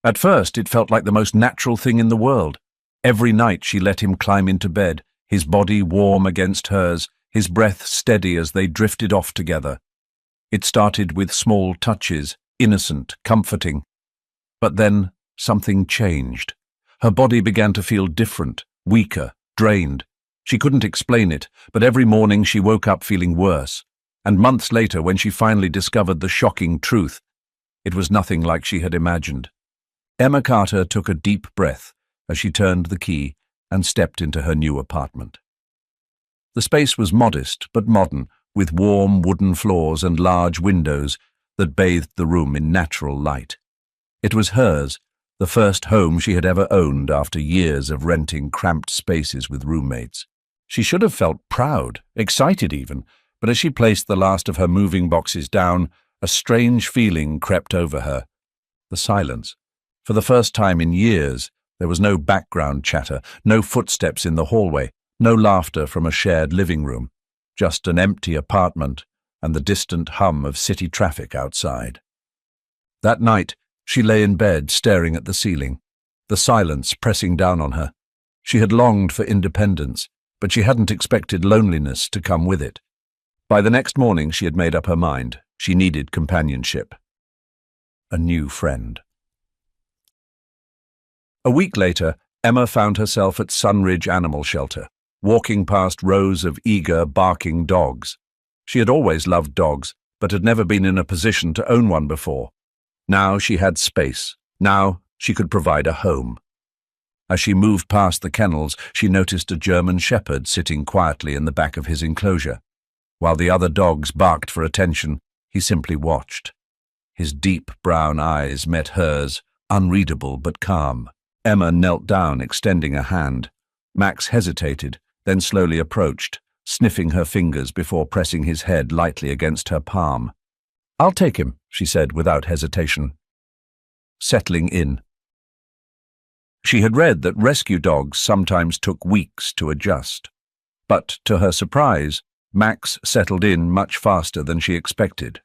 At first, it felt like the most natural thing in the world. Every night she let him climb into bed, his body warm against hers, his breath steady as they drifted off together. It started with small touches, innocent, comforting. But then something changed. Her body began to feel different, weaker, drained. She couldn't explain it, but every morning she woke up feeling worse. And months later, when she finally discovered the shocking truth, it was nothing like she had imagined. Emma Carter took a deep breath as she turned the key and stepped into her new apartment. The space was modest but modern, with warm wooden floors and large windows that bathed the room in natural light. It was hers, the first home she had ever owned after years of renting cramped spaces with roommates. She should have felt proud, excited even, but as she placed the last of her moving boxes down, a strange feeling crept over her. The silence. For the first time in years, there was no background chatter, no footsteps in the hallway, no laughter from a shared living room, just an empty apartment and the distant hum of city traffic outside. That night, she lay in bed staring at the ceiling, the silence pressing down on her. She had longed for independence, but she hadn't expected loneliness to come with it. By the next morning, she had made up her mind. She needed companionship. A new friend. A week later, Emma found herself at Sunridge Animal Shelter, walking past rows of eager, barking dogs. She had always loved dogs, but had never been in a position to own one before. Now she had space. Now she could provide a home. As she moved past the kennels, she noticed a German shepherd sitting quietly in the back of his enclosure. While the other dogs barked for attention, he simply watched. His deep brown eyes met hers, unreadable but calm. Emma knelt down, extending a hand. Max hesitated, then slowly approached, sniffing her fingers before pressing his head lightly against her palm. "I'll take him," she said without hesitation. Settling in. She had read that rescue dogs sometimes took weeks to adjust. But, to her surprise, Max settled in much faster than she expected.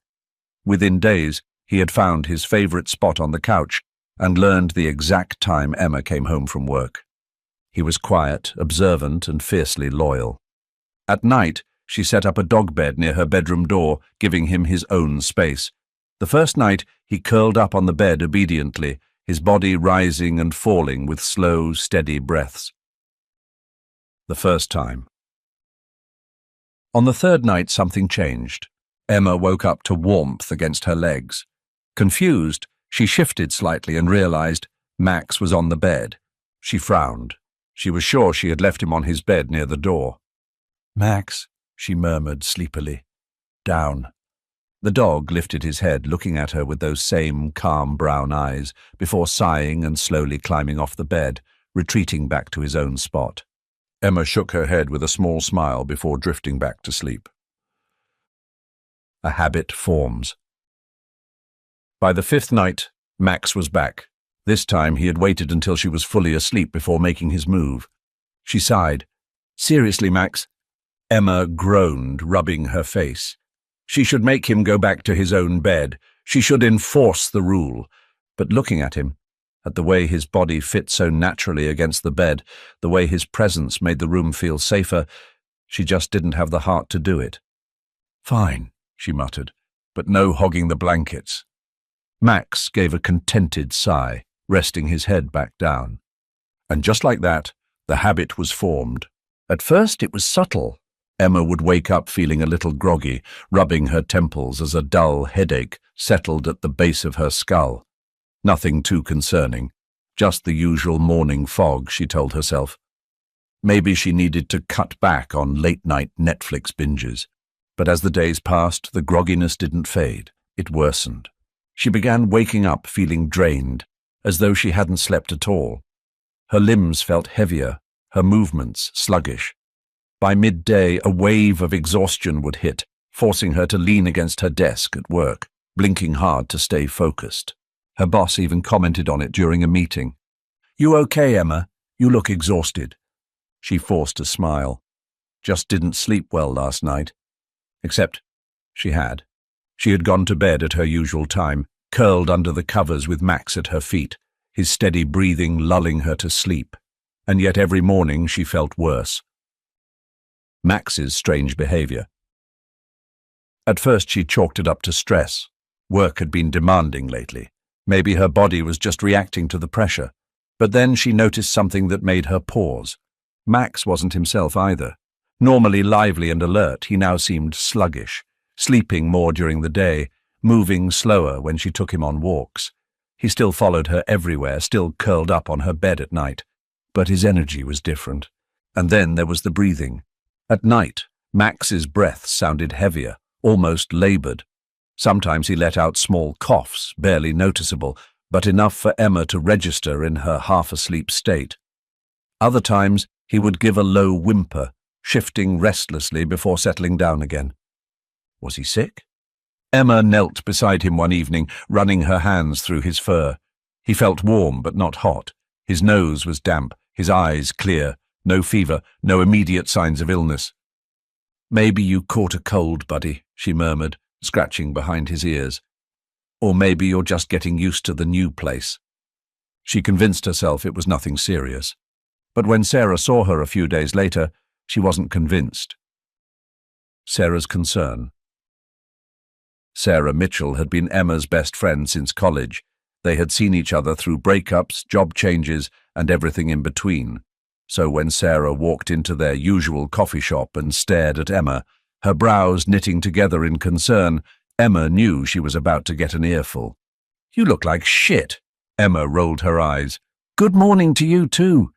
Within days, he had found his favorite spot on the couch and learned the exact time Emma came home from work. He was quiet, observant, and fiercely loyal. At night, she set up a dog bed near her bedroom door, giving him his own space. The first night, he curled up on the bed obediently, his body rising and falling with slow, steady breaths. The first time. On the third night, something changed. Emma woke up to warmth against her legs. Confused, she shifted slightly and realized Max was on the bed. She frowned. She was sure she had left him on his bed near the door. "Max," she murmured sleepily. "Down." The dog lifted his head, looking at her with those same calm brown eyes, before sighing and slowly climbing off the bed, retreating back to his own spot. Emma shook her head with a small smile before drifting back to sleep. A habit forms. By the fifth night, Max was back. This time he had waited until she was fully asleep before making his move. She sighed. "Seriously, Max?" Emma groaned, rubbing her face. She should make him go back to his own bed. She should enforce the rule. But looking at him, at the way his body fit so naturally against the bed, the way his presence made the room feel safer, she just didn't have the heart to do it. "Fine," she muttered, "but no hogging the blankets." Max gave a contented sigh, resting his head back down. And just like that, the habit was formed. At first it was subtle. Emma would wake up feeling a little groggy, rubbing her temples as a dull headache settled at the base of her skull. Nothing too concerning, just the usual morning fog, she told herself. Maybe she needed to cut back on late-night Netflix binges. But as the days passed, the grogginess didn't fade. It worsened. She began waking up feeling drained, as though she hadn't slept at all. Her limbs felt heavier, her movements sluggish. By midday, a wave of exhaustion would hit, forcing her to lean against her desk at work, blinking hard to stay focused. Her boss even commented on it during a meeting. "You okay, Emma? You look exhausted." She forced a smile. Just didn't sleep well last night. Except she had. She had gone to bed at her usual time, curled under the covers with Max at her feet, his steady breathing lulling her to sleep, and yet every morning she felt worse. Max's strange behavior. At first she chalked it up to stress. Work had been demanding lately. Maybe her body was just reacting to the pressure. But then she noticed something that made her pause. Max wasn't himself either. Normally lively and alert, he now seemed sluggish, sleeping more during the day, moving slower when she took him on walks. He still followed her everywhere, still curled up on her bed at night. But his energy was different. And then there was the breathing. At night, Max's breath sounded heavier, almost labored. Sometimes he let out small coughs, barely noticeable, but enough for Emma to register in her half-asleep state. Other times, he would give a low whimper, shifting restlessly before settling down again. Was he sick? Emma knelt beside him one evening, running her hands through his fur. He felt warm but not hot. His nose was damp, his eyes clear, no fever, no immediate signs of illness. "Maybe you caught a cold, buddy," she murmured, scratching behind his ears. "Or maybe you're just getting used to the new place." She convinced herself it was nothing serious. But when Sarah saw her a few days later, she wasn't convinced. Sarah's concern. Sarah Mitchell had been Emma's best friend since college. They had seen each other through breakups, job changes, and everything in between. So when Sarah walked into their usual coffee shop and stared at Emma, her brows knitting together in concern, Emma knew she was about to get an earful. "You look like shit." Emma rolled her eyes. "Good morning to you too."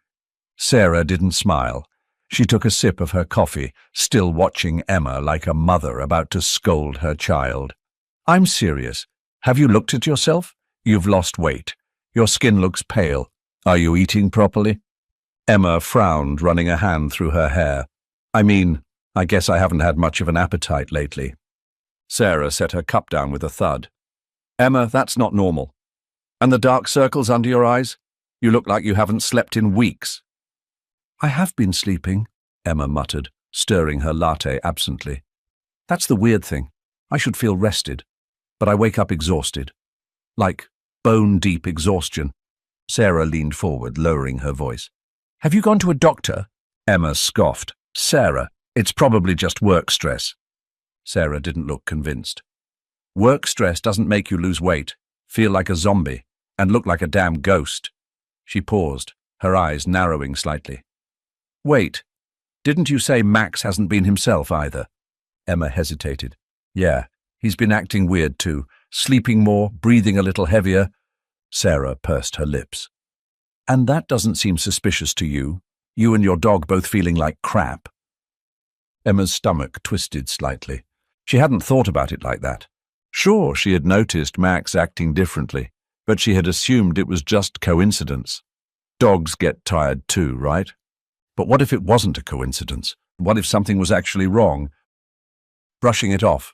Sarah didn't smile. She took a sip of her coffee, still watching Emma like a mother about to scold her child. "I'm serious. Have you looked at yourself? You've lost weight. Your skin looks pale. Are you eating properly?" Emma frowned, running a hand through her hair. I guess I haven't had much of an appetite lately." Sarah set her cup down with a thud. "Emma, that's not normal. And the dark circles under your eyes? You look like you haven't slept in weeks." "I have been sleeping," Emma muttered, stirring her latte absently. "That's the weird thing. I should feel rested, but I wake up exhausted. Like bone-deep exhaustion." Sarah leaned forward, lowering her voice. "Have you gone to a doctor?" Emma scoffed. "Sarah, it's probably just work stress." Sarah didn't look convinced. "Work stress doesn't make you lose weight, feel like a zombie, and look like a damn ghost." She paused, her eyes narrowing slightly. "Wait, didn't you say Max hasn't been himself either?" Emma hesitated. "Yeah, he's been acting weird too, sleeping more, breathing a little heavier." Sarah pursed her lips. "And that doesn't seem suspicious to you? You and your dog both feeling like crap?" Emma's stomach twisted slightly. She hadn't thought about it like that. Sure, she had noticed Max acting differently, but she had assumed it was just coincidence. Dogs get tired too, right? But what if it wasn't a coincidence? What if something was actually wrong? Brushing it off.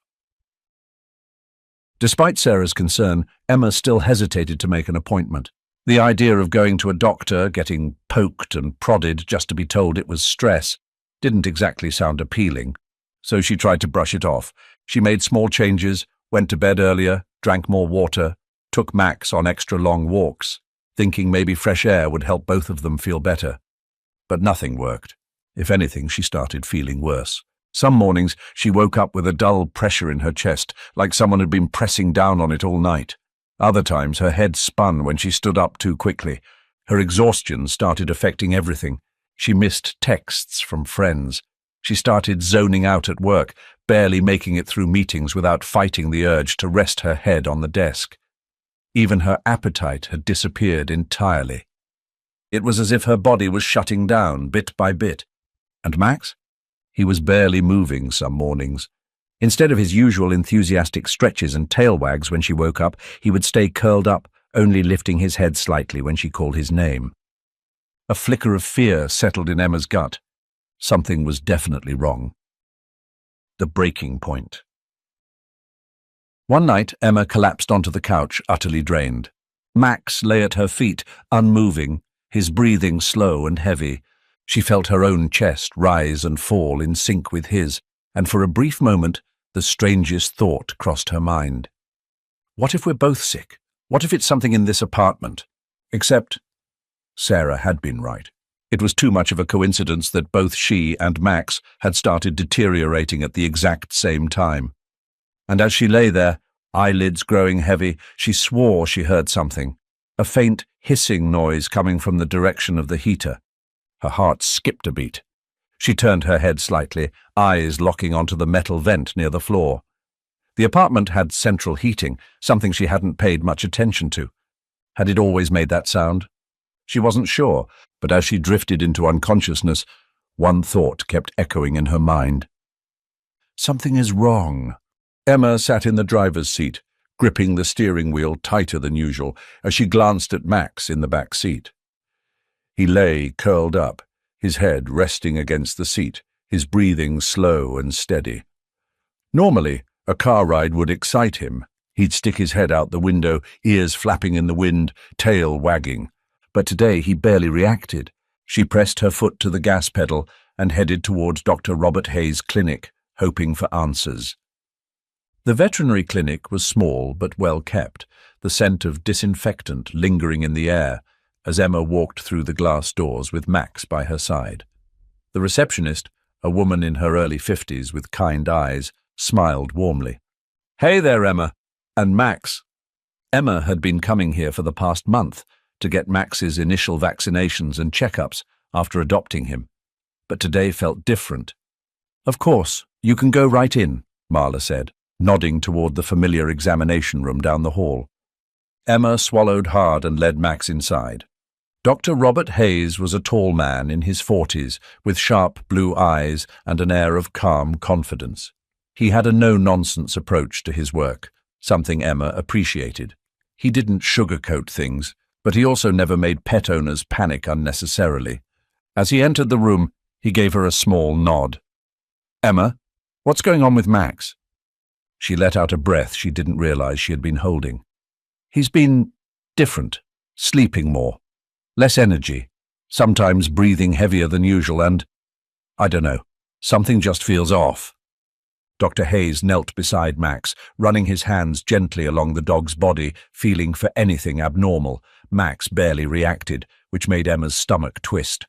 Despite Sarah's concern, Emma still hesitated to make an appointment. The idea of going to a doctor, getting poked and prodded just to be told it was stress, didn't exactly sound appealing. So she tried to brush it off. She made small changes, went to bed earlier, drank more water, took Max on extra long walks, thinking maybe fresh air would help both of them feel better. But nothing worked. If anything, she started feeling worse. Some mornings she woke up with a dull pressure in her chest, like someone had been pressing down on it all night. Other times her head spun when she stood up too quickly. Her exhaustion started affecting everything. She missed texts from friends. She started zoning out at work, barely making it through meetings without fighting the urge to rest her head on the desk. Even her appetite had disappeared entirely. It was as if her body was shutting down bit by bit. And Max? He was barely moving some mornings. Instead of his usual enthusiastic stretches and tail wags when she woke up, he would stay curled up, only lifting his head slightly when she called his name. A flicker of fear settled in Emma's gut. Something was definitely wrong. The breaking point. One night, Emma collapsed onto the couch, utterly drained. Max lay at her feet, unmoving, his breathing slow and heavy. She felt her own chest rise and fall in sync with his, and for a brief moment, the strangest thought crossed her mind. What if we're both sick? What if it's something in this apartment? Except Sarah had been right. It was too much of a coincidence that both she and Max had started deteriorating at the exact same time. And as she lay there, eyelids growing heavy, she swore she heard something, a faint hissing noise coming from the direction of the heater. Her heart skipped a beat. She turned her head slightly, eyes locking onto the metal vent near the floor. The apartment had central heating, something she hadn't paid much attention to. Had it always made that sound? She wasn't sure, but as she drifted into unconsciousness, one thought kept echoing in her mind. Something is wrong. Emma sat in the driver's seat, gripping the steering wheel tighter than usual as she glanced at Max in the back seat. He lay curled up, his head resting against the seat, his breathing slow and steady. Normally, a car ride would excite him. He'd stick his head out the window, ears flapping in the wind, tail wagging. But today he barely reacted. She pressed her foot to the gas pedal and headed towards Dr. Robert Hayes' clinic, hoping for answers. The veterinary clinic was small but well kept, the scent of disinfectant lingering in the air as Emma walked through the glass doors with Max by her side. The receptionist, a woman in her early 50s with kind eyes, smiled warmly. "Hey there, Emma." And Max. Emma had been coming here for the past month to get Max's initial vaccinations and checkups after adopting him. But today felt different. "Of course, you can go right in," Marla said, nodding toward the familiar examination room down the hall. Emma swallowed hard and led Max inside. Dr. Robert Hayes was a tall man in his 40s with sharp blue eyes and an air of calm confidence. He had a no-nonsense approach to his work, something Emma appreciated. He didn't sugarcoat things, but he also never made pet owners panic unnecessarily. As he entered the room, he gave her a small nod. "Emma, what's going on with Max?" She let out a breath she didn't realize she had been holding. "He's been different, sleeping more, less energy, sometimes breathing heavier than usual, and, I don't know, something just feels off." Dr. Hayes knelt beside Max, running his hands gently along the dog's body, feeling for anything abnormal. Max barely reacted, which made Emma's stomach twist.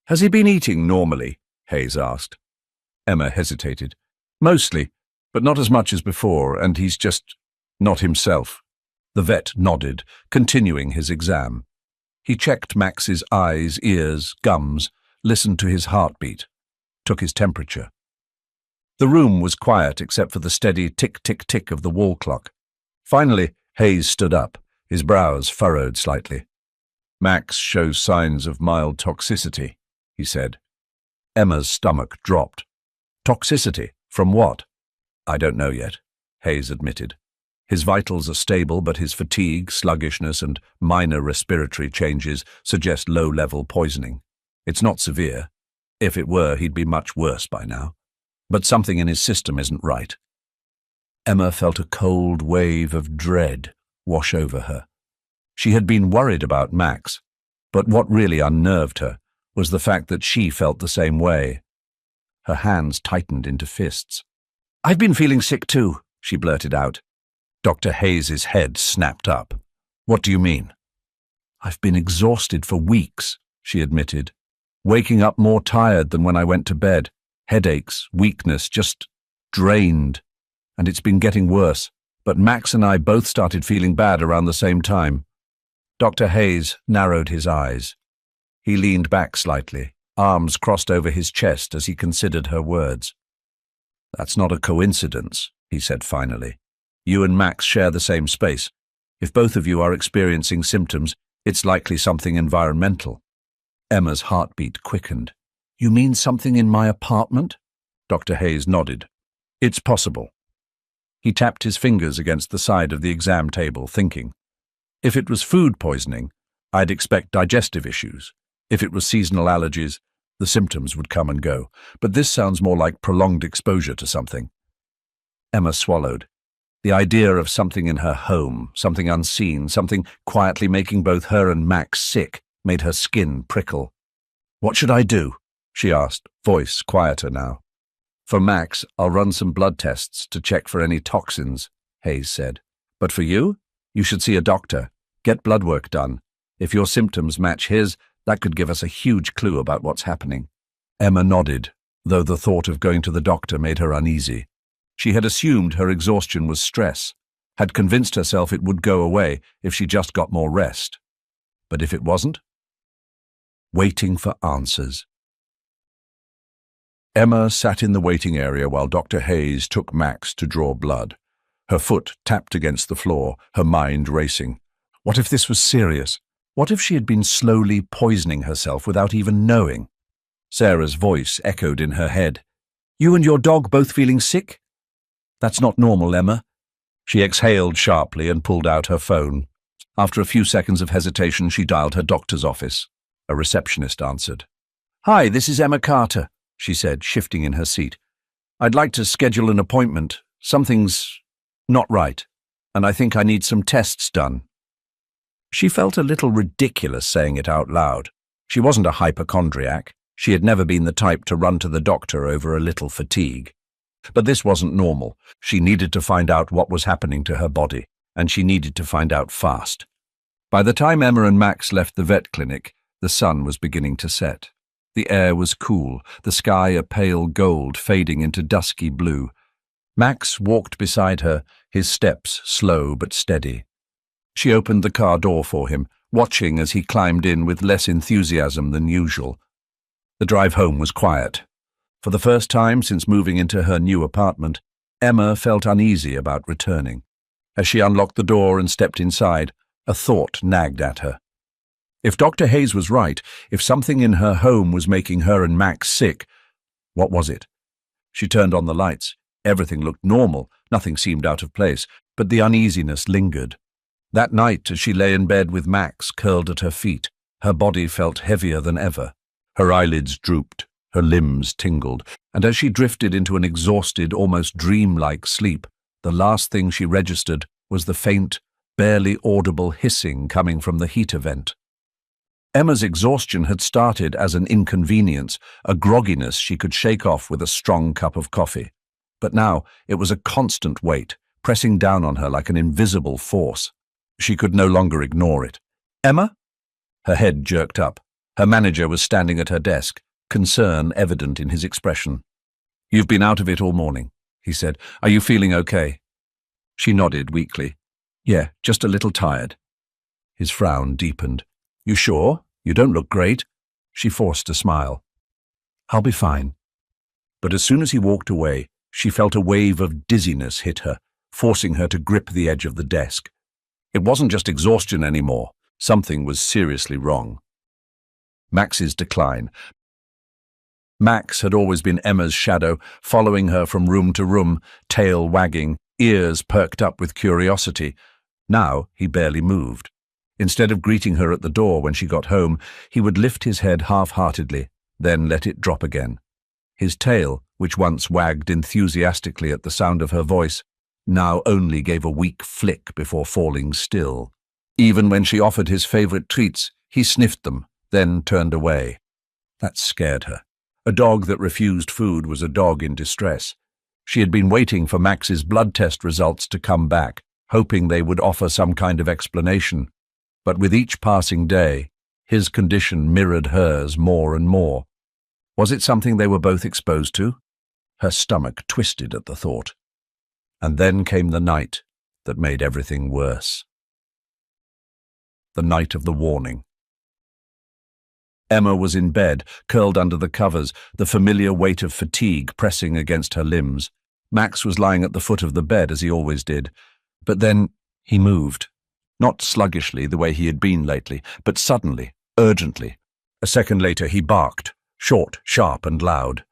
"Has he been eating normally?" Hayes asked. Emma hesitated. "Mostly, but not as much as before, and he's just not himself." The vet nodded, continuing his exam. He checked Max's eyes, ears, gums, listened to his heartbeat, took his temperature. The room was quiet except for the steady tick-tick-tick of the wall clock. Finally, Hayes stood up, his brows furrowed slightly. "Max shows signs of mild toxicity," he said. Emma's stomach dropped. "Toxicity? From what?" "I don't know yet," Hayes admitted. "His vitals are stable, but his fatigue, sluggishness, and minor respiratory changes suggest low-level poisoning. It's not severe. If it were, he'd be much worse by now. But something in his system isn't right." Emma felt a cold wave of dread wash over her. She had been worried about Max, but what really unnerved her was the fact that she felt the same way. Her hands tightened into fists. "I've been feeling sick too," she blurted out. Dr. Hayes's head snapped up. "What do you mean?" "I've been exhausted for weeks," she admitted, "waking up more tired than when I went to bed. Headaches, weakness, just drained. And it's been getting worse, but Max and I both started feeling bad around the same time." Dr. Hayes narrowed his eyes. He leaned back slightly, arms crossed over his chest as he considered her words. "That's not a coincidence," he said finally. "You and Max share the same space. If both of you are experiencing symptoms, it's likely something environmental." Emma's heartbeat quickened. "You mean something in my apartment?" Dr. Hayes nodded. "It's possible." He tapped his fingers against the side of the exam table, thinking. "If it was food poisoning, I'd expect digestive issues. If it was seasonal allergies, the symptoms would come and go. But this sounds more like prolonged exposure to something." Emma swallowed. The idea of something in her home, something unseen, something quietly making both her and Max sick, made her skin prickle. "What should I do?" she asked, voice quieter now. "For Max, I'll run some blood tests to check for any toxins," Hayes said. "But for you, you should see a doctor. Get blood work done. If your symptoms match his, that could give us a huge clue about what's happening." Emma nodded, though the thought of going to the doctor made her uneasy. She had assumed her exhaustion was stress, had convinced herself it would go away if she just got more rest. But if it wasn't? Waiting for answers. Emma sat in the waiting area while Dr. Hayes took Max to draw blood. Her foot tapped against the floor, her mind racing. What if this was serious? What if she had been slowly poisoning herself without even knowing? Sarah's voice echoed in her head. "You and your dog both feeling sick?" "That's not normal, Emma." She exhaled sharply and pulled out her phone. After a few seconds of hesitation, she dialed her doctor's office. A receptionist answered. "Hi, this is Emma Carter," she said, shifting in her seat. "I'd like to schedule an appointment. Something's not right, and I think I need some tests done." She felt a little ridiculous saying it out loud. She wasn't a hypochondriac. She had never been the type to run to the doctor over a little fatigue. But this wasn't normal. She needed to find out what was happening to her body, and she needed to find out fast. By the time Emma and Max left the vet clinic, the sun was beginning to set. The air was cool, the sky a pale gold fading into dusky blue. Max walked beside her, his steps slow but steady. She opened the car door for him, watching as he climbed in with less enthusiasm than usual. The drive home was quiet. For the first time since moving into her new apartment, Emma felt uneasy about returning. As she unlocked the door and stepped inside, a thought nagged at her. If Dr. Hayes was right, if something in her home was making her and Max sick, what was it? She turned on the lights. Everything looked normal, nothing seemed out of place, but the uneasiness lingered. That night, as she lay in bed with Max curled at her feet, her body felt heavier than ever. Her eyelids drooped, her limbs tingled, and as she drifted into an exhausted, almost dreamlike sleep, the last thing she registered was the faint, barely audible hissing coming from the heater vent. Emma's exhaustion had started as an inconvenience, a grogginess she could shake off with a strong cup of coffee. But now it was a constant weight, pressing down on her like an invisible force. She could no longer ignore it. "Emma?" Her head jerked up. Her manager was standing at her desk, concern evident in his expression. "You've been out of it all morning," he said. "Are you feeling okay?" She nodded weakly. "Yeah, just a little tired." His frown deepened. "You sure? You don't look great." She forced a smile. "I'll be fine." But as soon as he walked away, she felt a wave of dizziness hit her, forcing her to grip the edge of the desk. It wasn't just exhaustion anymore. Something was seriously wrong. Max's decline. Max had always been Emma's shadow, following her from room to room, tail wagging, ears perked up with curiosity. Now he barely moved. Instead of greeting her at the door when she got home, he would lift his head half-heartedly, then let it drop again. His tail, which once wagged enthusiastically at the sound of her voice, now only gave a weak flick before falling still. Even when she offered his favorite treats, he sniffed them, then turned away. That scared her. A dog that refused food was a dog in distress. She had been waiting for Max's blood test results to come back, hoping they would offer some kind of explanation. But with each passing day, his condition mirrored hers more and more. Was it something they were both exposed to? Her stomach twisted at the thought. And then came the night that made everything worse. The night of the warning. Emma was in bed, curled under the covers, the familiar weight of fatigue pressing against her limbs. Max was lying at the foot of the bed as he always did. But then he moved. Not sluggishly the way he had been lately, but suddenly, urgently. A second later he barked, short, sharp and loud.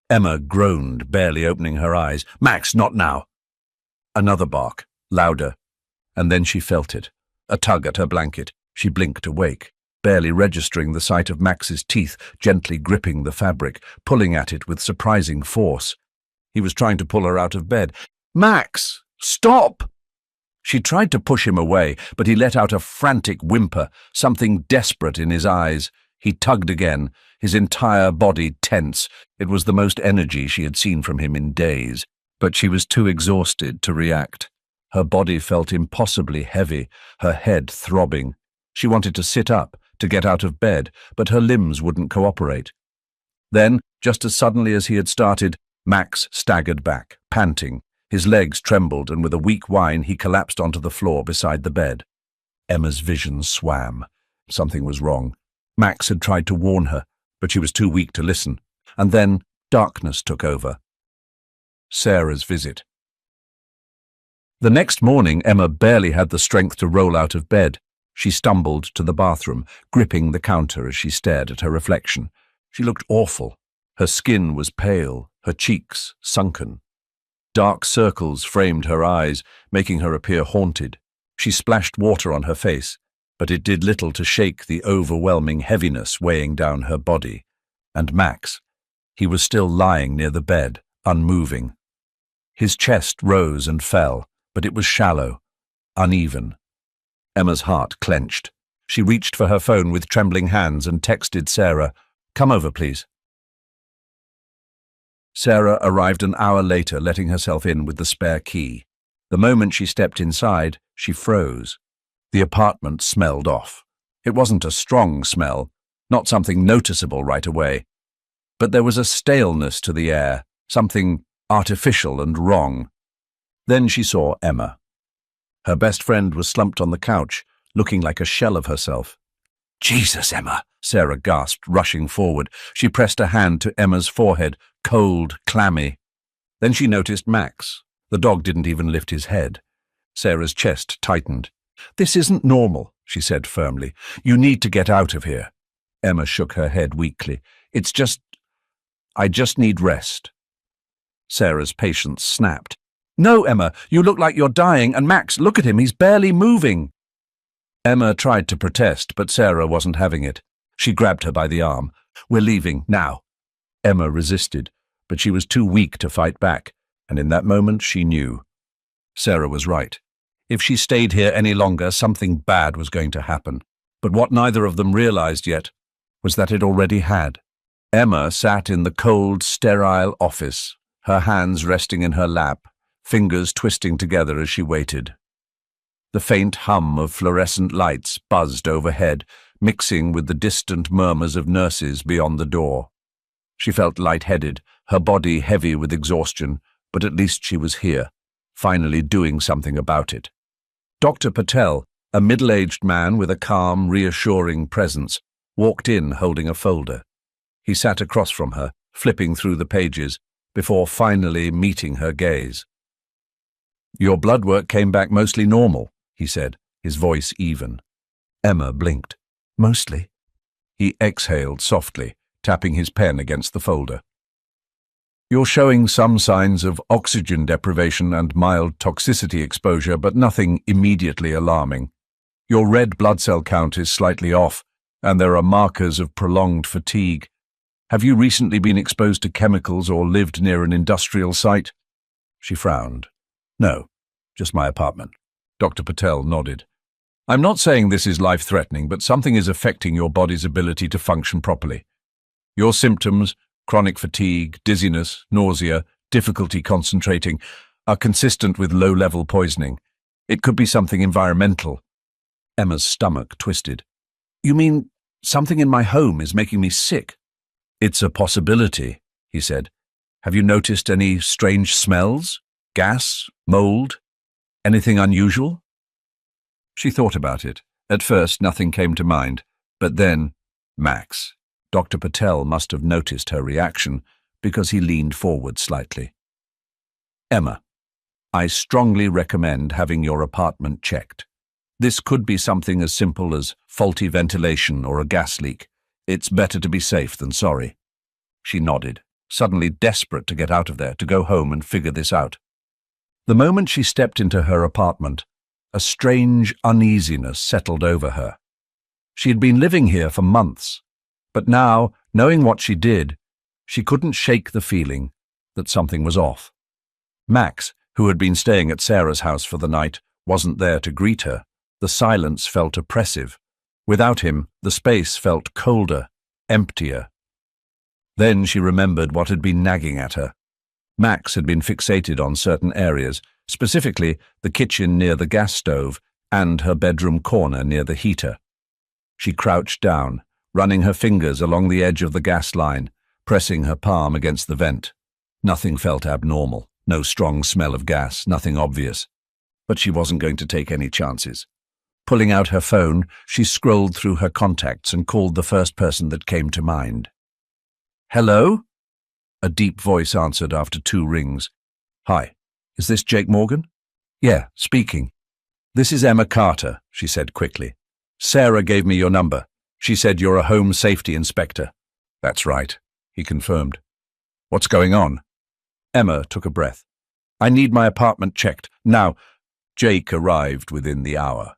Emma groaned, barely opening her eyes. "Max, not now!" Another bark, louder, and then she felt it. A tug at her blanket. She blinked awake, barely registering the sight of Max's teeth gently gripping the fabric, pulling at it with surprising force. He was trying to pull her out of bed. "Max, stop!" She tried to push him away, but he let out a frantic whimper, something desperate in his eyes. He tugged again, his entire body tense. It was the most energy she had seen from him in days. But she was too exhausted to react. Her body felt impossibly heavy, her head throbbing. She wanted to sit up, to get out of bed, but her limbs wouldn't cooperate. Then, just as suddenly as he had started, Max staggered back, panting. His legs trembled, and with a weak whine he collapsed onto the floor beside the bed. Emma's vision swam. Something was wrong. Max had tried to warn her, but she was too weak to listen. And then darkness took over. Sarah's visit. The next morning, Emma barely had the strength to roll out of bed. She stumbled to the bathroom, gripping the counter as she stared at her reflection. She looked awful. Her skin was pale, her cheeks sunken. Dark circles framed her eyes, making her appear haunted. She splashed water on her face, but it did little to shake the overwhelming heaviness weighing down her body. And Max, he was still lying near the bed, unmoving. His chest rose and fell, but it was shallow, uneven. Emma's heart clenched. She reached for her phone with trembling hands and texted Sarah, "Come over, please." Sarah arrived an hour later, letting herself in with the spare key. The moment she stepped inside, she froze. The apartment smelled off. It wasn't a strong smell, not something noticeable right away. But there was a staleness to the air, something artificial and wrong. Then she saw Emma. Her best friend was slumped on the couch, looking like a shell of herself. "Jesus, Emma!" Sarah gasped, rushing forward. She pressed a hand to Emma's forehead, cold, clammy. Then she noticed Max. The dog didn't even lift his head. Sarah's chest tightened. "This isn't normal," she said firmly. "You need to get out of here." Emma shook her head weakly. I just need rest." Sarah's patience snapped. "No, Emma, you look like you're dying, and Max, look at him, he's barely moving." Emma tried to protest, but Sarah wasn't having it. She grabbed her by the arm. "We're leaving, now." Emma resisted, but she was too weak to fight back, and in that moment she knew. Sarah was right. If she stayed here any longer, something bad was going to happen. But what neither of them realized yet was that it already had. Emma sat in the cold, sterile office, her hands resting in her lap, fingers twisting together as she waited. The faint hum of fluorescent lights buzzed overhead, mixing with the distant murmurs of nurses beyond the door. She felt lightheaded, her body heavy with exhaustion, but at least she was here, finally doing something about it. Dr. Patel, a middle-aged man with a calm, reassuring presence, walked in holding a folder. He sat across from her, flipping through the pages, before finally meeting her gaze. "Your blood work came back mostly normal," he said, his voice even. Emma blinked. "Mostly?" He exhaled softly, tapping his pen against the folder. "You're showing some signs of oxygen deprivation and mild toxicity exposure, but nothing immediately alarming. Your red blood cell count is slightly off, and there are markers of prolonged fatigue. Have you recently been exposed to chemicals or lived near an industrial site?" She frowned. "No, just my apartment." Dr. Patel nodded. "I'm not saying this is life-threatening, but something is affecting your body's ability to function properly. Your symptoms, chronic fatigue, dizziness, nausea, difficulty concentrating, are consistent with low-level poisoning. It could be something environmental." Emma's stomach twisted. "You mean something in my home is making me sick?" "It's a possibility," he said. "Have you noticed any strange smells? Gas? Mold? Anything unusual?" She thought about it. At first, nothing came to mind. But then, Max. Dr. Patel must have noticed her reaction because he leaned forward slightly. "Emma, I strongly recommend having your apartment checked. This could be something as simple as faulty ventilation or a gas leak. It's better to be safe than sorry." She nodded, suddenly desperate to get out of there, to go home and figure this out. The moment she stepped into her apartment, a strange uneasiness settled over her. She had been living here for months, but now, knowing what she did, she couldn't shake the feeling that something was off. Max, who had been staying at Sarah's house for the night, wasn't there to greet her. The silence felt oppressive. Without him, the space felt colder, emptier. Then she remembered what had been nagging at her. Max had been fixated on certain areas, specifically the kitchen near the gas stove and her bedroom corner near the heater. She crouched down, running her fingers along the edge of the gas line, pressing her palm against the vent. Nothing felt abnormal, no strong smell of gas, nothing obvious. But she wasn't going to take any chances. Pulling out her phone, she scrolled through her contacts and called the first person that came to mind. "Hello?" A deep voice answered after 2 rings. "Hi, is this Jake Morgan?" "Yeah, speaking." "This is Emma Carter," she said quickly. "Sarah gave me your number. She said you're a home safety inspector." "That's right," he confirmed. "What's going on?" Emma took a breath. "I need my apartment checked, now." Jake arrived within the hour.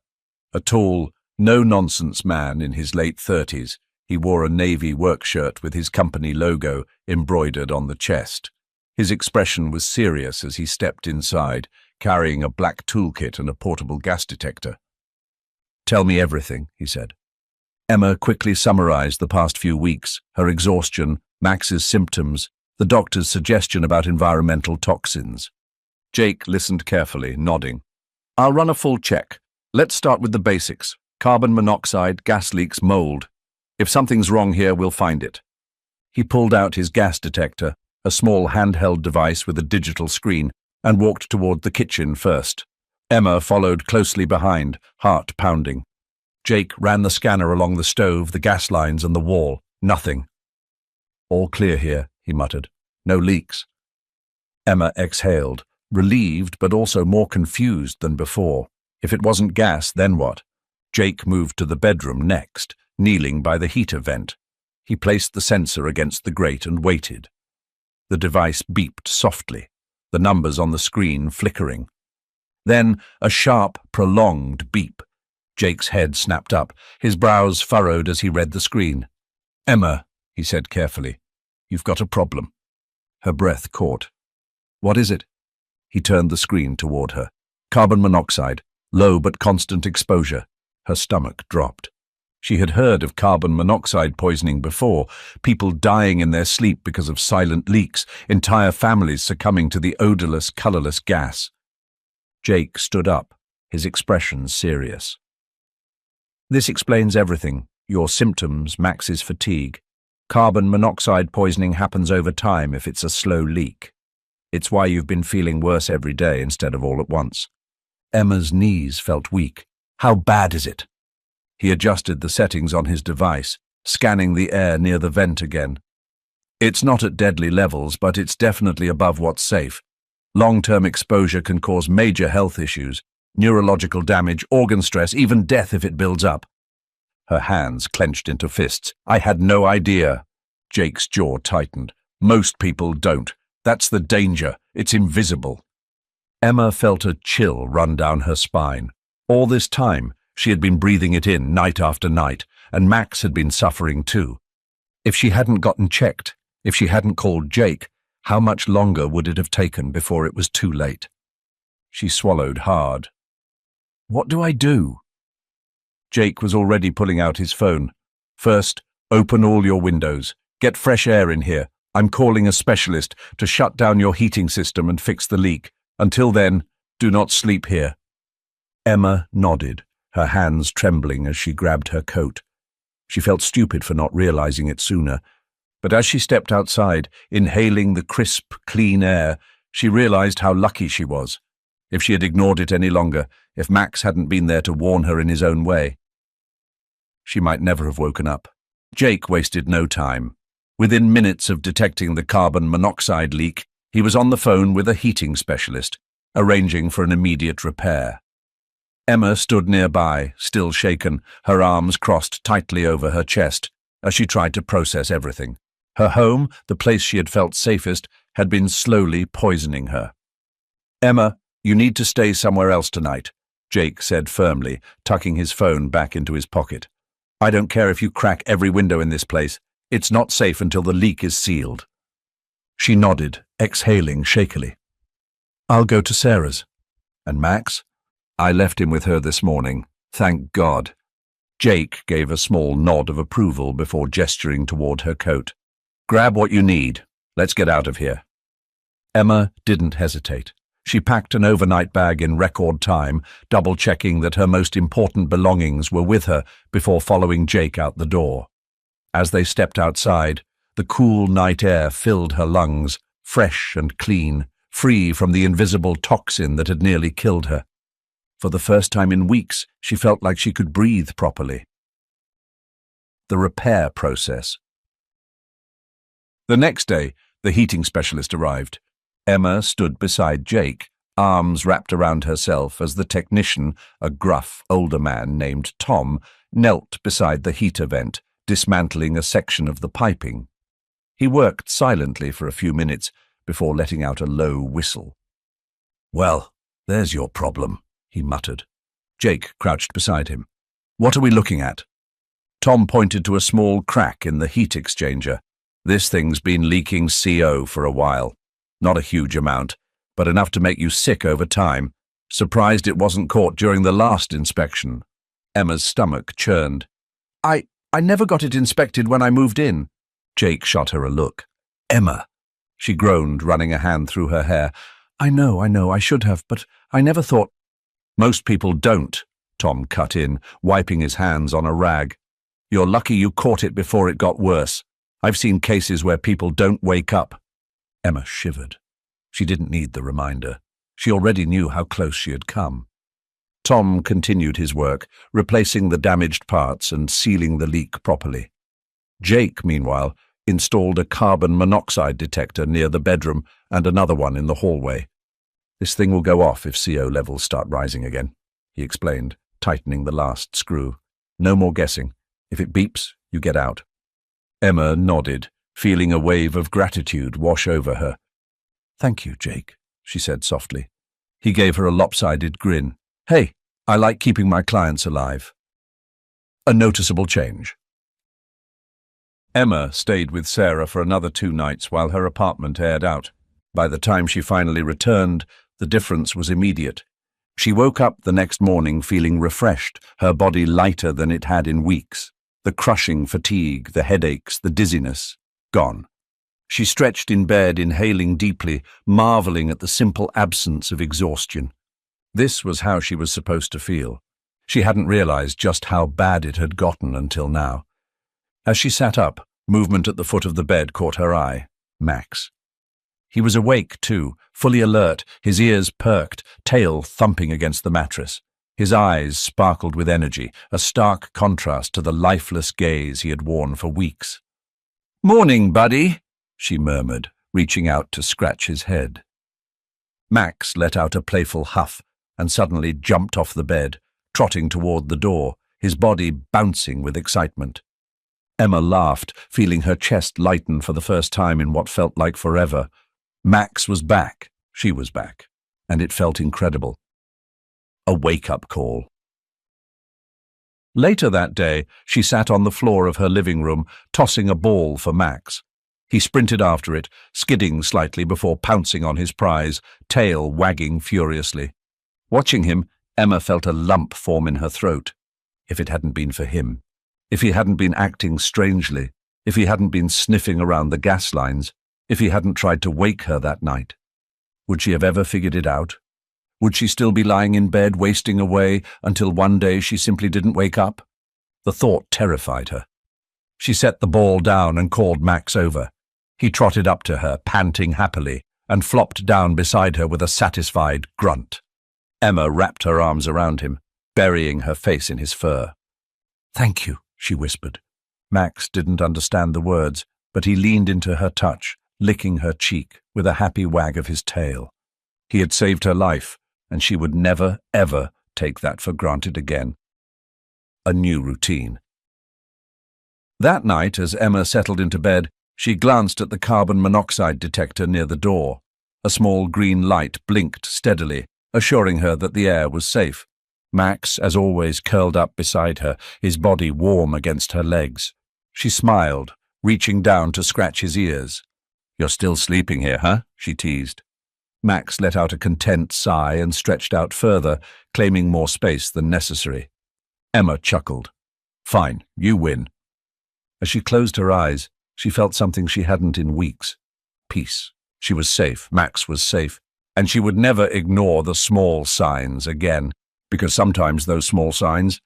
A tall, no-nonsense man in his late 30s, he wore a navy work shirt with his company logo embroidered on the chest. His expression was serious as he stepped inside, carrying a black toolkit and a portable gas detector. "Tell me everything," he said. Emma quickly summarized the past few weeks, her exhaustion, Max's symptoms, the doctor's suggestion about environmental toxins. Jake listened carefully, nodding. "I'll run a full check. Let's start with the basics. Carbon monoxide, gas leaks, mold. If something's wrong here, we'll find it." He pulled out his gas detector, a small handheld device with a digital screen, and walked toward the kitchen first. Emma followed closely behind, heart pounding. Jake ran the scanner along the stove, the gas lines, and the wall. Nothing. "All clear here," he muttered. "No leaks." Emma exhaled, relieved but also more confused than before. If it wasn't gas, then what? Jake moved to the bedroom next, kneeling by the heater vent. He placed the sensor against the grate and waited. The device beeped softly, the numbers on the screen flickering. Then a sharp, prolonged beep. Jake's head snapped up, his brows furrowed as he read the screen. "Emma," he said carefully, "you've got a problem." Her breath caught. "What is it?" He turned the screen toward her. "Carbon monoxide, low but constant exposure." Her stomach dropped. She had heard of carbon monoxide poisoning before, people dying in their sleep because of silent leaks, entire families succumbing to the odorless, colorless gas. Jake stood up, his expression serious. "This explains everything. Your symptoms, Max's fatigue. Carbon monoxide poisoning happens over time if it's a slow leak. It's why you've been feeling worse every day instead of all at once." Emma's knees felt weak. "How bad is it?" He adjusted the settings on his device, scanning the air near the vent again. "It's not at deadly levels, but it's definitely above what's safe. Long-term exposure can cause major health issues, neurological damage, organ stress, even death if it builds up." Her hands clenched into fists. "I had no idea." Jake's jaw tightened. "Most people don't. That's the danger. It's invisible." Emma felt a chill run down her spine. All this time, she had been breathing it in night after night, and Max had been suffering too. If she hadn't gotten checked, if she hadn't called Jake, how much longer would it have taken before it was too late? She swallowed hard. "What do I do?" Jake was already pulling out his phone. "First, open all your windows. Get fresh air in here. I'm calling a specialist to shut down your heating system and fix the leak. Until then, do not sleep here." Emma nodded, her hands trembling as she grabbed her coat. She felt stupid for not realizing it sooner, but as she stepped outside, inhaling the crisp, clean air, she realized how lucky she was. If she had ignored it any longer, if Max hadn't been there to warn her in his own way, she might never have woken up. Jake wasted no time. Within minutes of detecting the carbon monoxide leak, he was on the phone with a heating specialist, arranging for an immediate repair. Emma stood nearby, still shaken, her arms crossed tightly over her chest, as she tried to process everything. Her home, the place she had felt safest, had been slowly poisoning her. "Emma, you need to stay somewhere else tonight," Jake said firmly, tucking his phone back into his pocket. "I don't care if you crack every window in this place. It's not safe until the leak is sealed." She nodded, exhaling shakily. "I'll go to Sarah's." "And Max?" "I left him with her this morning. Thank God." Jake gave a small nod of approval before gesturing toward her coat. "Grab what you need. Let's get out of here." Emma didn't hesitate. She packed an overnight bag in record time, double-checking that her most important belongings were with her before following Jake out the door. As they stepped outside, the cool night air filled her lungs, fresh and clean, free from the invisible toxin that had nearly killed her. For the first time in weeks, she felt like she could breathe properly. The repair process. The next day, the heating specialist arrived. Emma stood beside Jake, arms wrapped around herself as the technician, a gruff, older man named Tom, knelt beside the heater vent, dismantling a section of the piping. He worked silently for a few minutes before letting out a low whistle. "Well, there's your problem," he muttered. Jake crouched beside him. "What are we looking at?" Tom pointed to a small crack in the heat exchanger. "This thing's been leaking CO for a while. Not a huge amount, but enough to make you sick over time. Surprised it wasn't caught during the last inspection." Emma's stomach churned. I never got it inspected when I moved in." Jake shot her a look. "Emma," she groaned, running a hand through her hair. I know, I should have, but I never thought—" "Most people don't," Tom cut in, wiping his hands on a rag. "You're lucky you caught it before it got worse. I've seen cases where people don't wake up." Emma shivered. She didn't need the reminder. She already knew how close she had come. Tom continued his work, replacing the damaged parts and sealing the leak properly. Jake, meanwhile, installed a carbon monoxide detector near the bedroom and another one in the hallway. "This thing will go off if CO levels start rising again," he explained, tightening the last screw. "No more guessing. If it beeps, you get out." Emma nodded, feeling a wave of gratitude wash over her. "Thank you, Jake," she said softly. He gave her a lopsided grin. "Hey, I like keeping my clients alive." A noticeable change. Emma stayed with Sarah for another 2 nights while her apartment aired out. By the time she finally returned, the difference was immediate. She woke up the next morning feeling refreshed, her body lighter than it had in weeks. The crushing fatigue, the headaches, the dizziness, gone. She stretched in bed, inhaling deeply, marveling at the simple absence of exhaustion. This was how she was supposed to feel. She hadn't realized just how bad it had gotten until now. As she sat up, movement at the foot of the bed caught her eye. Max. He was awake, too, fully alert, his ears perked, tail thumping against the mattress. His eyes sparkled with energy, a stark contrast to the lifeless gaze he had worn for weeks. "Morning, buddy," she murmured, reaching out to scratch his head. Max let out a playful huff and suddenly jumped off the bed, trotting toward the door, his body bouncing with excitement. Emma laughed, feeling her chest lighten for the first time in what felt like forever. Max was back, she was back, and it felt incredible. A wake-up call. Later that day, she sat on the floor of her living room, tossing a ball for Max. He sprinted after it, skidding slightly before pouncing on his prize, tail wagging furiously. Watching him, Emma felt a lump form in her throat. If it hadn't been for him, if he hadn't been acting strangely, if he hadn't been sniffing around the gas lines, if he hadn't tried to wake her that night, would she have ever figured it out? Would she still be lying in bed, wasting away, until one day she simply didn't wake up? The thought terrified her. She set the ball down and called Max over. He trotted up to her, panting happily, and flopped down beside her with a satisfied grunt. Emma wrapped her arms around him, burying her face in his fur. "Thank you," she whispered. Max didn't understand the words, but he leaned into her touch, licking her cheek with a happy wag of his tail. He had saved her life, and she would never, ever take that for granted again. A new routine. That night, as Emma settled into bed, she glanced at the carbon monoxide detector near the door. A small green light blinked steadily, assuring her that the air was safe. Max, as always, curled up beside her, his body warm against her legs. She smiled, reaching down to scratch his ears. "You're still sleeping here, huh?" she teased. Max let out a content sigh and stretched out further, claiming more space than necessary. Emma chuckled. "Fine, you win." As she closed her eyes, she felt something she hadn't in weeks. Peace. She was safe. Max was safe. and she would never ignore the small signs again, because sometimes those small signs,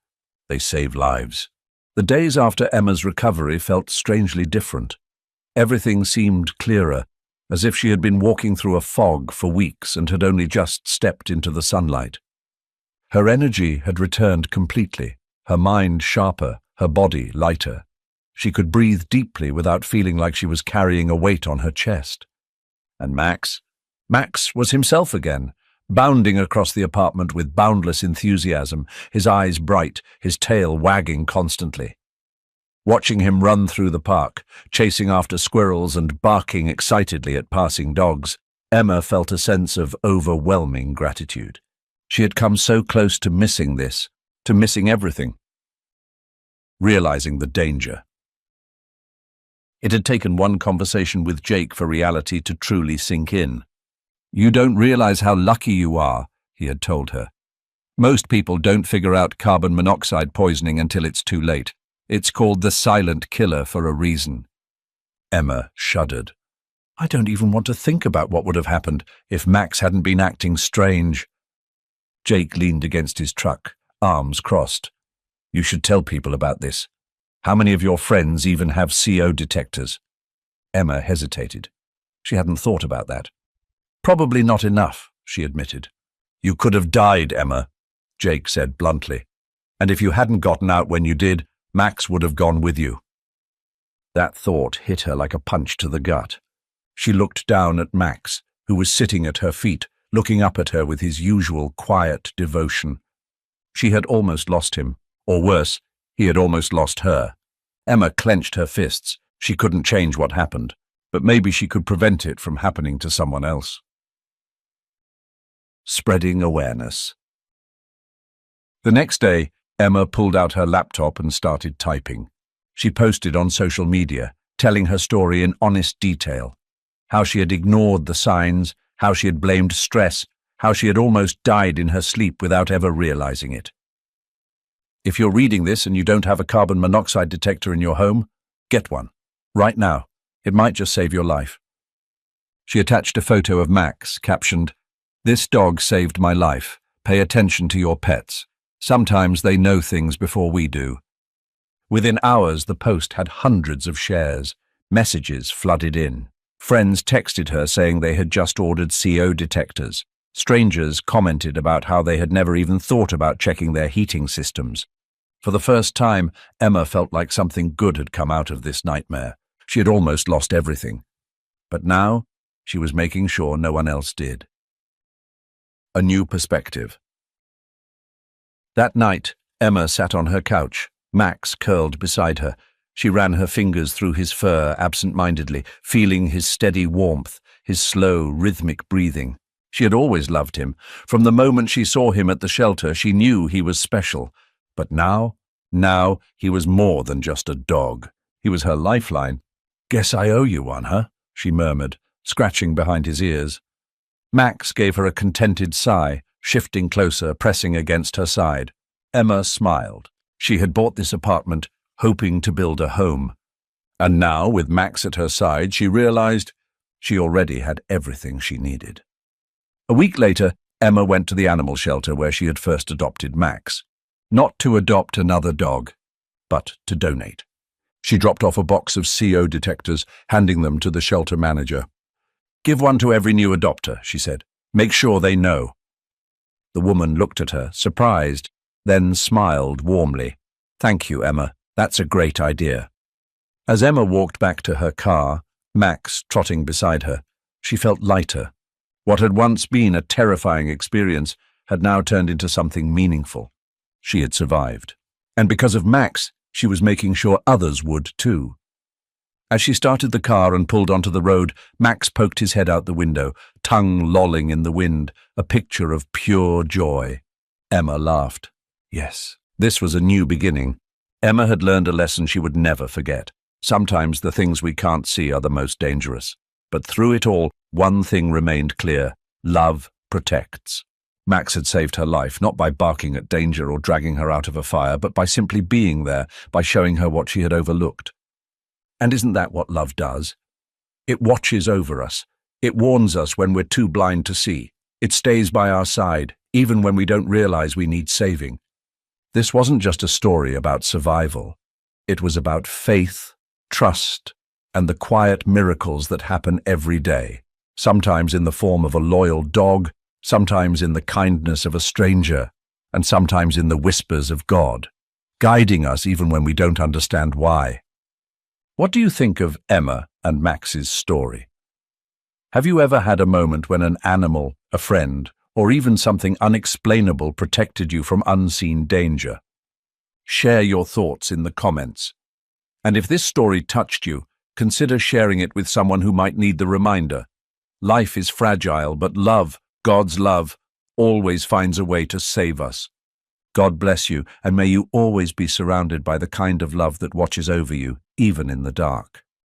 they save lives. The days after Emma's recovery felt strangely different. Everything seemed clearer, as if she had been walking through a fog for weeks and had only just stepped into the sunlight. Her energy had returned completely, her mind sharper, her body lighter. She could breathe deeply without feeling like she was carrying a weight on her chest. And Max was himself again, bounding across the apartment with boundless enthusiasm, his eyes bright, his tail wagging constantly. Watching him run through the park, chasing after squirrels and barking excitedly at passing dogs, Emma felt a sense of overwhelming gratitude. She had come so close to missing this, to missing everything. Realizing the danger. It had taken one conversation with Jake for reality to truly sink in. "You don't realize how lucky you are," he had told her. "Most people don't figure out carbon monoxide poisoning until it's too late. It's called the silent killer for a reason." Emma shuddered. "I don't even want to think about what would have happened if Max hadn't been acting strange." Jake leaned against his truck, arms crossed. "You should tell people about this. How many of your friends even have CO detectors?" Emma hesitated. She hadn't thought about that. "Probably not enough," she admitted. "You could have died, Emma," Jake said bluntly. "And if you hadn't gotten out when you did, Max would have gone with you." That thought hit her like a punch to the gut. She looked down at Max, who was sitting at her feet, looking up at her with his usual quiet devotion. She had almost lost him, or worse, he had almost lost her. Emma clenched her fists. She couldn't change what happened, but maybe she could prevent it from happening to someone else. Spreading awareness. The next day, Emma pulled out her laptop and started typing. She posted on social media, telling her story in honest detail. How she had ignored the signs, how she had blamed stress, how she had almost died in her sleep without ever realizing it. If you're reading this and you don't have a carbon monoxide detector in your home, get one. Right now. It might just save your life. She attached a photo of Max, captioned, "This dog saved my life. Pay attention to your pets. Sometimes they know things before we do." Within hours, the post had hundreds of shares. Messages flooded in. Friends texted her saying they had just ordered CO detectors. Strangers commented about how they had never even thought about checking their heating systems. For the first time, Emma felt like something good had come out of this nightmare. She had almost lost everything. But now, she was making sure no one else did. A new perspective. That night, Emma sat on her couch, Max curled beside her. She ran her fingers through his fur absent-mindedly, feeling his steady warmth, his slow, rhythmic breathing. She had always loved him. From the moment she saw him at the shelter, she knew he was special. But now he was more than just a dog. He was her lifeline. "Guess I owe you one, huh?" she murmured, scratching behind his ears. Max gave her a contented sigh, shifting closer, pressing against her side. Emma smiled. She had bought this apartment, hoping to build a home. And now, with Max at her side, she realized she already had everything she needed. A week later, Emma went to the animal shelter where she had first adopted Max. Not to adopt another dog, but to donate. She dropped off a box of CO detectors, handing them to the shelter manager. "Give one to every new adopter," she said. "Make sure they know." The woman looked at her, surprised, then smiled warmly. "Thank you, Emma. That's a great idea." As Emma walked back to her car, Max trotting beside her, she felt lighter. What had once been a terrifying experience had now turned into something meaningful. She had survived. And because of Max, she was making sure others would too. As she started the car and pulled onto the road, Max poked his head out the window, tongue lolling in the wind, a picture of pure joy. Emma laughed. Yes, this was a new beginning. Emma had learned a lesson she would never forget. Sometimes the things we can't see are the most dangerous. But through it all, one thing remained clear. Love protects. Max had saved her life, not by barking at danger or dragging her out of a fire, but by simply being there, by showing her what she had overlooked. And isn't that what love does? It watches over us. It warns us when we're too blind to see. It stays by our side, even when we don't realize we need saving. This wasn't just a story about survival. It was about faith, trust, and the quiet miracles that happen every day, sometimes in the form of a loyal dog, sometimes in the kindness of a stranger, and sometimes in the whispers of God, guiding us even when we don't understand why. What do you think of Emma and Max's story? Have you ever had a moment when an animal, a friend, or even something unexplainable protected you from unseen danger? Share your thoughts in the comments. And if this story touched you, consider sharing it with someone who might need the reminder. Life is fragile, but love, God's love, always finds a way to save us. God bless you, and may you always be surrounded by the kind of love that watches over you, even in the dark.